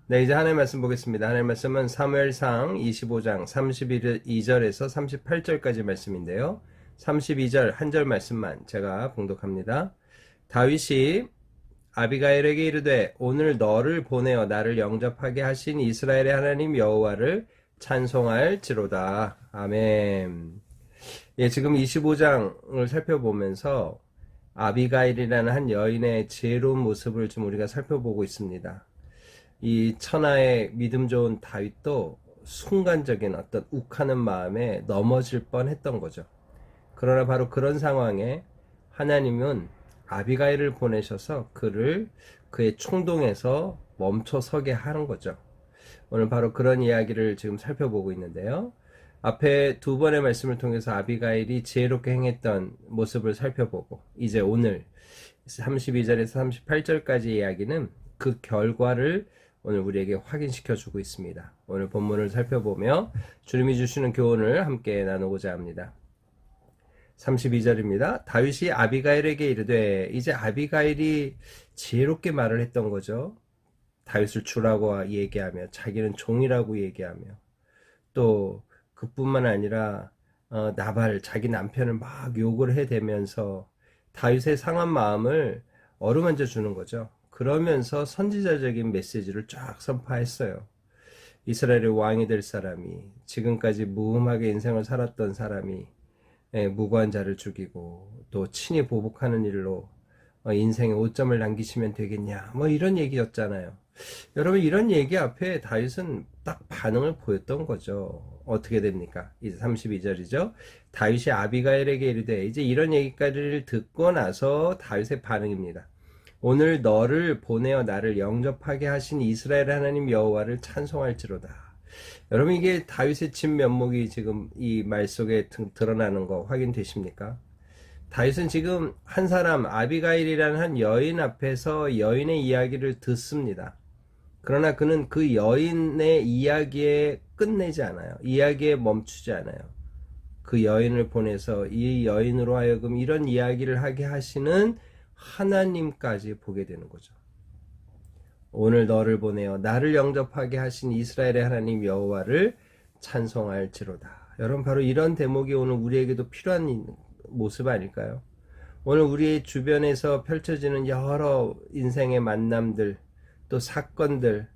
네, 이제 하나님의 말씀 보겠습니다. 하나님의 말씀은 사무엘상 25장 32절에서 38절까지 말씀인데요. 32절 한 절 말씀만 제가 봉독합니다. 다윗이 아비가일에게 이르되 오늘 너를 보내어 나를 영접하게 하신 이스라엘의 하나님 여호와를 찬송할지로다. 아멘. 예, 지금 25장을 살펴보면서 아비가일이라는 한 여인의 지혜로운 모습을 좀 우리가 살펴보고 있습니다. 이 천하의 믿음 좋은 다윗도 순간적인 어떤 욱하는 마음에 넘어질 뻔했던 거죠. 그러나 바로 그런 상황에 하나님은 아비가일을 보내셔서 그의 충동에서 멈춰 서게 하는 거죠. 오늘 바로 그런 이야기를 지금 살펴보고 있는데요. 앞에 두 번의 말씀을 통해서 아비가일이 지혜롭게 행했던 모습을 살펴보고, 이제 오늘 32절에서 38절까지 이야기는 그 결과를 오늘 우리에게 확인시켜 주고 있습니다. 오늘 본문을 살펴보며 주님이 주시는 교훈을 함께 나누고자 합니다. 32절입니다. 다윗이 아비가일에게 이르되, 이제 아비가일이 지혜롭게 말을 했던 거죠. 다윗을 주라고 얘기하며 자기는 종이라고 얘기하며, 또 그뿐만 아니라 나발 자기 남편을 막 욕을 해대면서 다윗의 상한 마음을 어루만져 주는 거죠. 그러면서 선지자적인 메시지를 쫙 선포했어요. 이스라엘의 왕이 될 사람이, 지금까지 무음하게 인생을 살았던 사람이 무고한 자를 죽이고 또 친히 보복하는 일로 인생에 오점을 남기시면 되겠냐, 뭐 이런 얘기였잖아요. 여러분, 이런 얘기 앞에 다윗은 딱 반응을 보였던 거죠. 어떻게 됩니까? 이제 32절이죠. 다윗이 아비가일에게 이르되, 이제 이런 얘기까지를 듣고 나서 다윗의 반응입니다. 오늘 너를 보내어 나를 영접하게 하신 이스라엘 하나님 여호와를 찬송할지로다. 여러분, 이게 다윗의 진면목이 지금 이 말 속에 드러나는 거 확인되십니까? 다윗은 지금 한 사람, 아비가일이라는 한 여인 앞에서 여인의 이야기를 듣습니다. 그러나 그는 그 여인의 이야기에 끝내지 않아요. 이야기에 멈추지 않아요. 그 여인을 보내서 이 여인으로 하여금 이런 이야기를 하게 하시는 하나님까지 보게 되는 거죠. 오늘 너를 보내어 나를 영접하게 하신 이스라엘의 하나님 여호와를 찬송할지로다. 여러분, 바로 이런 대목이 오늘 우리에게도 필요한 모습 아닐까요? 오늘 우리 주변에서 펼쳐지는 여러 인생의 만남들, 또 사건들,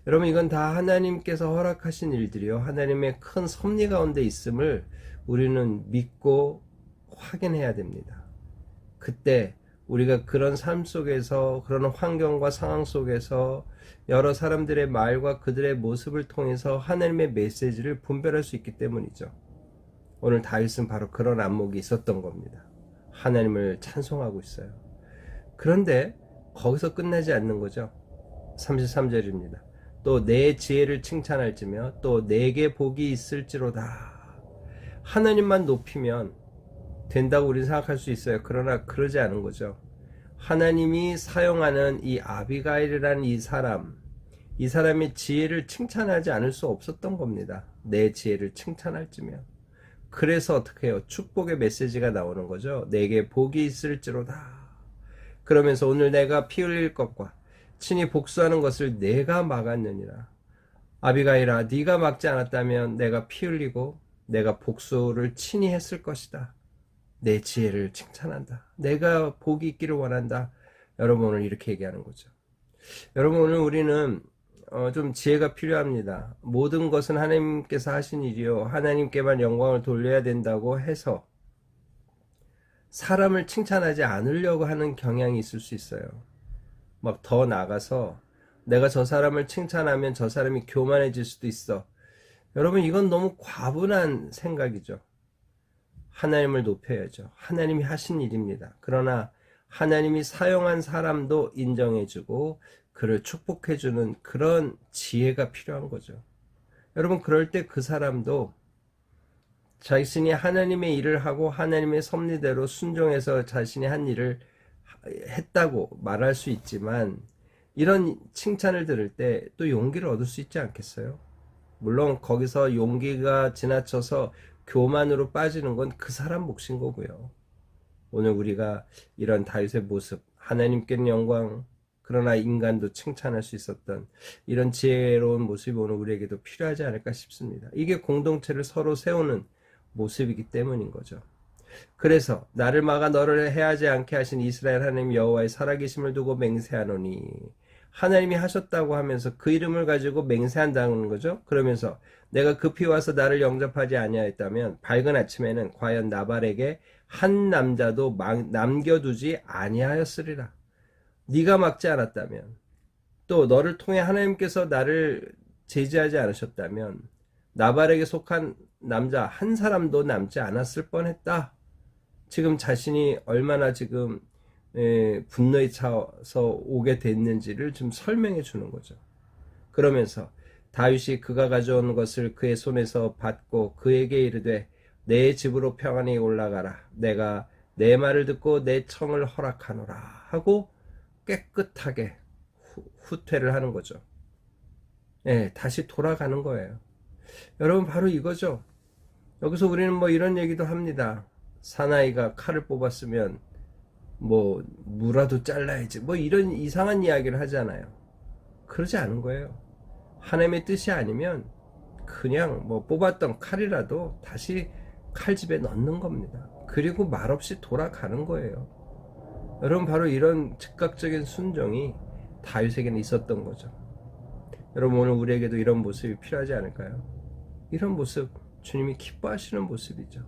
여러분, 이건 다 하나님께서 허락하신 일들이요, 하나님의 큰 섭리 가운데 있음을 우리는 믿고 확인해야 됩니다. 그때 우리가 그런 삶 속에서, 그런 환경과 상황 속에서 여러 사람들의 말과 그들의 모습을 통해서 하나님의 메시지를 분별할 수 있기 때문이죠. 오늘 다윗은 바로 그런 안목이 있었던 겁니다. 하나님을 찬송하고 있어요. 그런데 거기서 끝나지 않는 거죠. 33절입니다. 또 내 지혜를 칭찬할지며 또 내게 복이 있을지로다. 하나님만 높이면 된다고 우리는 생각할 수 있어요. 그러나 그러지 않은 거죠. 하나님이 사용하는 이 아비가일이라는 이 사람의 지혜를 칭찬하지 않을 수 없었던 겁니다. 내 지혜를 칭찬할지며. 그래서 어떻게 해요? 축복의 메시지가 나오는 거죠. 내게 복이 있을지로다. 그러면서 오늘 내가 피 흘릴 것과 친히 복수하는 것을 내가 막았느니라. 아비가일아, 네가 막지 않았다면 내가 피 흘리고 내가 복수를 친히 했을 것이다. 내 지혜를 칭찬한다. 내가 복이 있기를 원한다. 여러분, 오늘 이렇게 얘기하는 거죠. 여러분, 오늘 우리는 좀 지혜가 필요합니다. 모든 것은 하나님께서 하신 일이요, 하나님께만 영광을 돌려야 된다고 해서 사람을 칭찬하지 않으려고 하는 경향이 있을 수 있어요. 막 더 나가서 내가 저 사람을 칭찬하면 저 사람이 교만해질 수도 있어. 여러분, 이건 너무 과분한 생각이죠. 하나님을 높여야죠. 하나님이 하신 일입니다. 그러나 하나님이 사용한 사람도 인정해주고 그를 축복해주는 그런 지혜가 필요한 거죠. 여러분, 그럴 때 그 사람도 자신이 하나님의 일을 하고 하나님의 섭리대로 순종해서 자신이 한 일을 했다고 말할 수 있지만, 이런 칭찬을 들을 때 또 용기를 얻을 수 있지 않겠어요? 물론 거기서 용기가 지나쳐서 교만으로 빠지는 건 그 사람 몫인 거고요. 오늘 우리가 이런 다윗의 모습, 하나님께는 영광, 그러나 인간도 칭찬할 수 있었던 이런 지혜로운 모습이 오늘 우리에게도 필요하지 않을까 싶습니다. 이게 공동체를 서로 세우는 모습이기 때문인 거죠. 그래서 나를 막아 너를 해하지 않게 하신 이스라엘 하나님 여호와의 살아계심을 두고 맹세하노니, 하나님이 하셨다고 하면서 그 이름을 가지고 맹세한다는 거죠. 그러면서 내가 급히 와서 나를 영접하지 아니하였다면 밝은 아침에는 과연 나발에게 한 남자도 남겨두지 아니하였으리라. 네가 막지 않았다면, 또 너를 통해 하나님께서 나를 제지하지 않으셨다면 나발에게 속한 남자 한 사람도 남지 않았을 뻔했다. 지금 자신이 얼마나 지금 분노에 차서 오게 됐는지를 좀 설명해 주는 거죠. 그러면서 다윗이 그가 가져온 것을 그의 손에서 받고 그에게 이르되 내 집으로 평안히 올라가라. 내가 내 말을 듣고 내 청을 허락하노라 하고 깨끗하게 후퇴를 하는 거죠. 다시 돌아가는 거예요. 여러분, 바로 이거죠. 여기서 우리는 뭐 이런 얘기도 합니다. 사나이가 칼을 뽑았으면 뭐 무라도 잘라야지, 뭐 이런 이상한 이야기를 하잖아요. 그러지 않은 거예요. 하나님의 뜻이 아니면 그냥 뭐 뽑았던 칼이라도 다시 칼집에 넣는 겁니다. 그리고 말없이 돌아가는 거예요. 여러분, 바로 이런 즉각적인 순종이 다윗에게는 있었던 거죠. 여러분, 오늘 우리에게도 이런 모습이 필요하지 않을까요? 이런 모습, 주님이 기뻐하시는 모습이죠.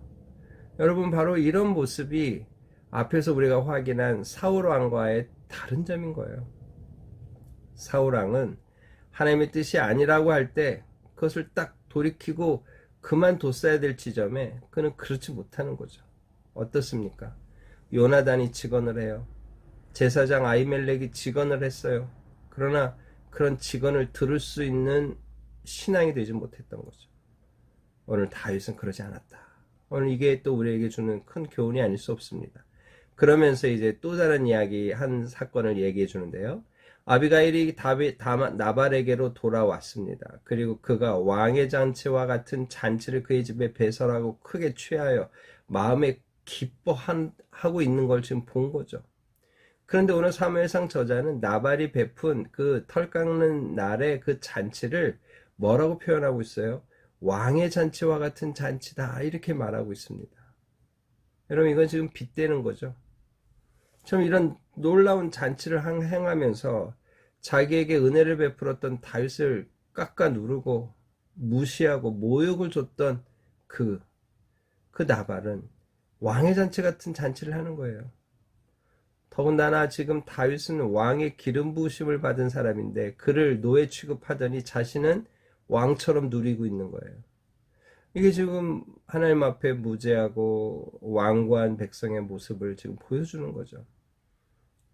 여러분, 바로 이런 모습이 앞에서 우리가 확인한 사울왕과의 다른 점인 거예요. 사울왕은 하나님의 뜻이 아니라고 할 때 그것을 딱 돌이키고 그만뒀어야 될 지점에 그는 그렇지 못하는 거죠. 어떻습니까? 요나단이 직언을 해요. 제사장 아히멜렉이 직언을 했어요. 그러나 그런 직언을 들을 수 있는 신앙이 되지 못했던 거죠. 오늘 다윗은 그러지 않았다. 오늘 이게 또 우리에게 주는 큰 교훈이 아닐 수 없습니다. 그러면서 이제 또 다른 이야기 한 사건을 얘기해 주는데요. 아비가일이 나발에게로 돌아왔습니다. 그리고 그가 왕의 잔치와 같은 잔치를 그의 집에 배설하고 크게 취하여 마음에 기뻐하고 있는 걸 지금 본 거죠. 그런데 오늘 사무엘상 저자는 나발이 베푼 그 털 깎는 날의 그 잔치를 뭐라고 표현하고 있어요? 왕의 잔치와 같은 잔치다, 이렇게 말하고 있습니다. 여러분, 이건 지금 빗대는 거죠. 참 이런 놀라운 잔치를 행하면서 자기에게 은혜를 베풀었던 다윗을 깎아 누르고 무시하고 모욕을 줬던 그 나발은 왕의 잔치 같은 잔치를 하는 거예요. 더군다나 지금 다윗은 왕의 기름 부으심을 받은 사람인데 그를 노예 취급하더니 자신은 왕처럼 누리고 있는 거예요. 이게 지금 하나님 앞에 무죄하고 완고한 백성의 모습을 지금 보여주는 거죠.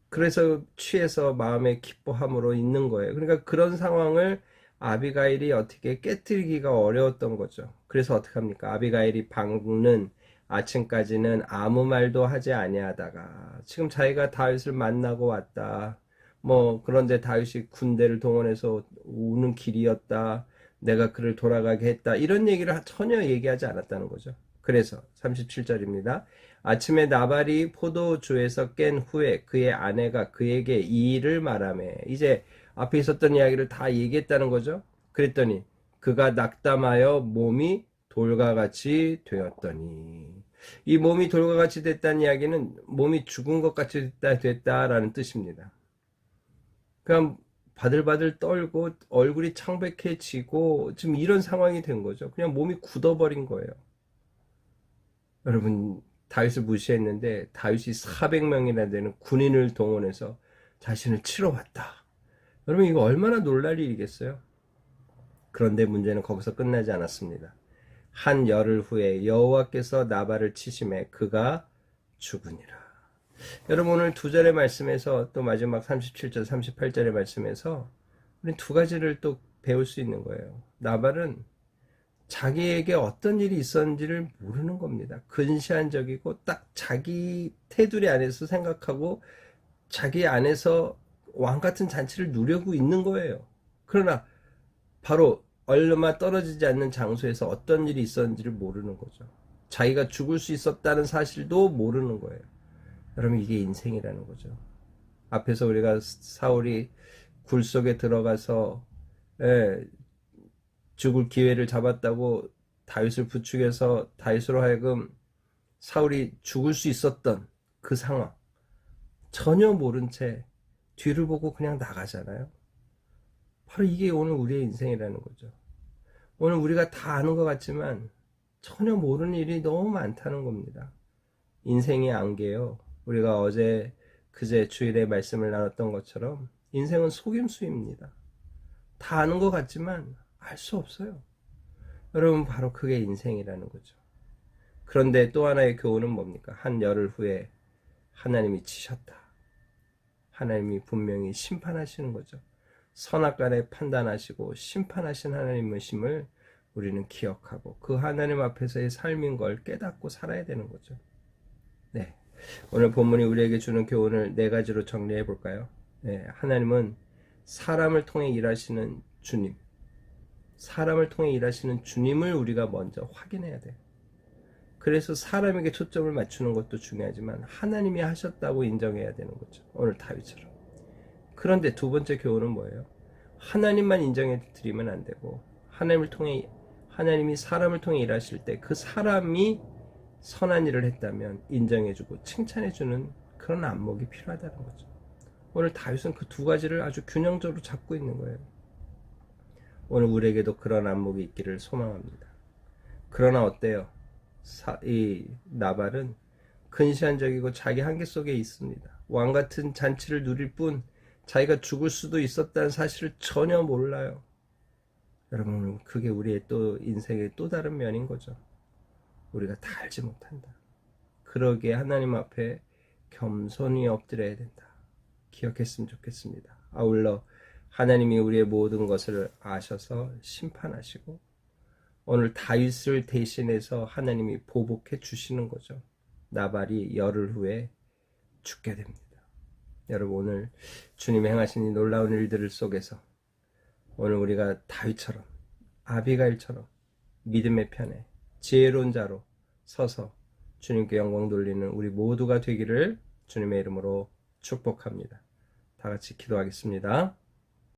그래서 취해서 마음에 기뻐함으로 있는 거예요. 그러니까 그런 상황을 아비가일이 어떻게 깨뜨리기가 어려웠던 거죠. 그래서 어떻게 합니까? 아비가일이 방는 아침까지는 아무 말도 하지 아니하다가 지금 자기가 다윗을 만나고 왔다. 뭐 그런데 다윗이 군대를 동원해서 오는 길이었다. 내가 그를 돌아가게 했다. 이런 얘기를 전혀 얘기하지 않았다는 거죠. 그래서 37절입니다. 아침에 나발이 포도주에서 깬 후에 그의 아내가 그에게 이 일을 말하며, 이제 앞에 있었던 이야기를 다 얘기했다는 거죠. 그랬더니 그가 낙담하여 몸이 돌과 같이 되었더니, 이 몸이 돌과 같이 됐다는 이야기는 몸이 죽은 것 같이 됐다라는 뜻입니다. 그냥 바들바들 떨고 얼굴이 창백해지고 지금 이런 상황이 된 거죠. 그냥 몸이 굳어버린 거예요. 여러분, 다윗을 무시했는데 다윗이 400명이나 되는 군인을 동원해서 자신을 치러 왔다. 여러분, 이거 얼마나 놀랄 일이겠어요? 그런데 문제는 거기서 끝나지 않았습니다. 한 열흘 후에 여호와께서 나발을 치심에 그가 죽으니라. 여러분, 오늘 두 절의 말씀에서 또 마지막 37절, 38절의 말씀에서 우리 두 가지를 또 배울 수 있는 거예요. 나발은 자기에게 어떤 일이 있었는지를 모르는 겁니다. 근시안적이고 딱 자기 테두리 안에서 생각하고 자기 안에서 왕 같은 잔치를 누리고 있는 거예요. 그러나 바로 얼마 떨어지지 않는 장소에서 어떤 일이 있었는지를 모르는 거죠. 자기가 죽을 수 있었다는 사실도 모르는 거예요. 여러분, 이게 인생이라는 거죠. 앞에서 우리가 사울이 굴 속에 들어가서 예, 죽을 기회를 잡았다고 다윗을 부축해서 다윗으로 하여금 사울이 죽을 수 있었던 그 상황 전혀 모른 채 뒤를 보고 그냥 나가잖아요. 바로 이게 오늘 우리의 인생이라는 거죠. 오늘 우리가 다 아는 것 같지만 전혀 모르는 일이 너무 많다는 겁니다. 인생의 안개요. 우리가 어제 그제 주일에 말씀을 나눴던 것처럼 인생은 속임수입니다. 다 아는 것 같지만 알 수 없어요. 여러분 바로 그게 인생이라는 거죠. 그런데 또 하나의 교훈은 뭡니까? 한 열흘 후에 하나님이 치셨다. 하나님이 분명히 심판하시는 거죠. 선악간에 판단하시고 심판하신 하나님이심을 우리는 기억하고 그 하나님 앞에서의 삶인 걸 깨닫고 살아야 되는 거죠. 네, 오늘 본문이 우리에게 주는 교훈을 네 가지로 정리해 볼까요? 네, 하나님은 사람을 통해 일하시는 주님, 사람을 통해 일하시는 주님을 우리가 먼저 확인해야 돼요. 그래서 사람에게 초점을 맞추는 것도 중요하지만 하나님이 하셨다고 인정해야 되는 거죠. 오늘 다윗처럼. 그런데 두 번째 교훈은 뭐예요? 하나님만 인정해 드리면 안 되고 하나님이 사람을 통해 일하실 때 그 사람이 선한 일을 했다면 인정해주고 칭찬해주는 그런 안목이 필요하다는 거죠. 오늘 다윗은 그 두 가지를 아주 균형적으로 잡고 있는 거예요. 오늘 우리에게도 그런 안목이 있기를 소망합니다. 그러나 어때요? 이 나발은 근시안적이고 자기 한계 속에 있습니다. 왕같은 잔치를 누릴 뿐 자기가 죽을 수도 있었다는 사실을 전혀 몰라요. 여러분 그게 우리의 또 인생의 또 다른 면인 거죠. 우리가 다 알지 못한다. 그러기에 하나님 앞에 겸손히 엎드려야 된다. 기억했으면 좋겠습니다. 아울러 하나님이 우리의 모든 것을 아셔서 심판하시고 오늘 다윗을 대신해서 하나님이 보복해 주시는 거죠. 나발이 열흘 후에 죽게 됩니다. 여러분 오늘 주님이 행하신 이 놀라운 일들 속에서 오늘 우리가 다윗처럼 아비가일처럼 믿음의 편에 지혜로운 자로 서서 주님께 영광 돌리는 우리 모두가 되기를 주님의 이름으로 축복합니다. 다 같이 기도하겠습니다.